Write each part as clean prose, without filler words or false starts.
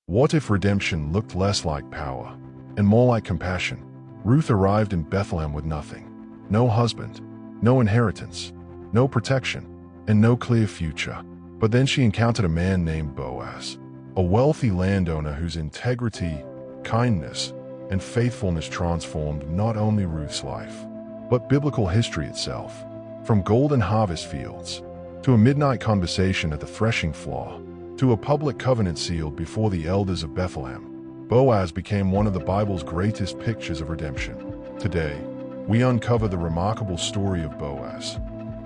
What if redemption looked less like power and more like compassion? Ruth arrived in Bethlehem with nothing. No husband, no inheritance, no protection, and no clear future. But then she encountered a man named Boaz, a wealthy landowner whose integrity, kindness, and faithfulness transformed not only Ruth's life, but biblical history itself. From golden harvest fields, to a midnight conversation at the threshing floor, to a public covenant sealed before the elders of Bethlehem, Boaz became one of the Bible's greatest pictures of redemption. Today, we uncover the remarkable story of Boaz.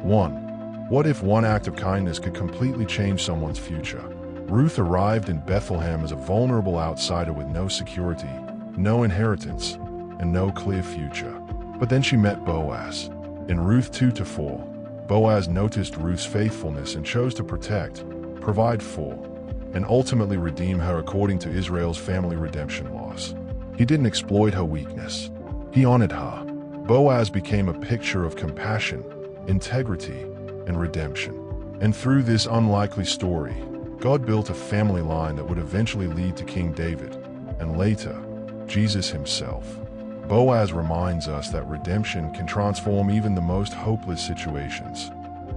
1. What if one act of kindness could completely change someone's future? Ruth arrived in Bethlehem as a vulnerable outsider with no security, no inheritance, and no clear future. But then she met Boaz. In Ruth 2-4, Boaz noticed Ruth's faithfulness and chose to protect, provide for, and ultimately redeem her according to Israel's family redemption laws. He didn't exploit her weakness. He honored her. Boaz became a picture of compassion, integrity, and redemption. And through this unlikely story, God built a family line that would eventually lead to King David, and later, Jesus himself. Boaz reminds us that redemption can transform even the most hopeless situations.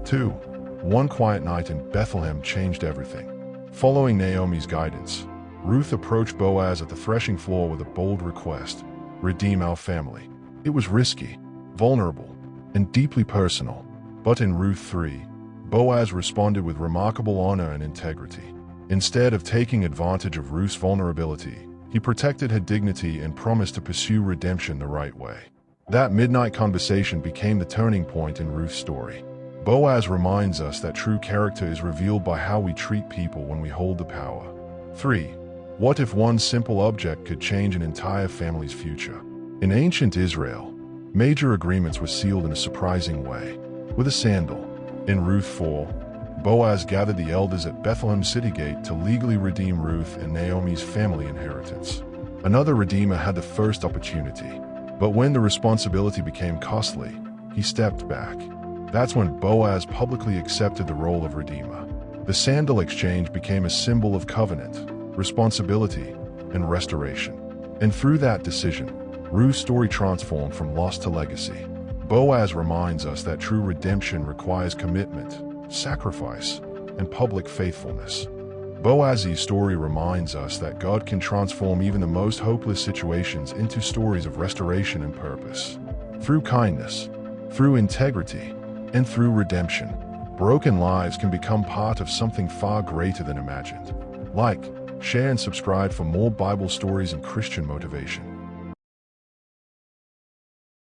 2. One quiet night in Bethlehem changed everything. Following Naomi's guidance, Ruth approached Boaz at the threshing floor with a bold request: redeem our family. It was risky, vulnerable, and deeply personal. But in Ruth 3, Boaz responded with remarkable honor and integrity. Instead of taking advantage of Ruth's vulnerability, he protected her dignity and promised to pursue redemption the right way. That midnight conversation became the turning point in Ruth's story. Boaz reminds us that true character is revealed by how we treat people when we hold the power. 3. What if one simple object could change an entire family's future? In ancient Israel, major agreements were sealed in a surprising way, with a sandal. In Ruth 4, Boaz gathered the elders at Bethlehem city gate to legally redeem Ruth and Naomi's family inheritance. Another redeemer had the first opportunity, but when the responsibility became costly, he stepped back. That's when Boaz publicly accepted the role of redeemer. The sandal exchange became a symbol of covenant, responsibility, and restoration. And through that decision, Ruth's story transformed from loss to legacy. Boaz reminds us that true redemption requires commitment, sacrifice, and public faithfulness. Boaz's story reminds us that God can transform even the most hopeless situations into stories of restoration and purpose. Through kindness, through integrity, and through redemption, broken lives can become part of something far greater than imagined. Like, share, and subscribe for more Bible stories and Christian motivation.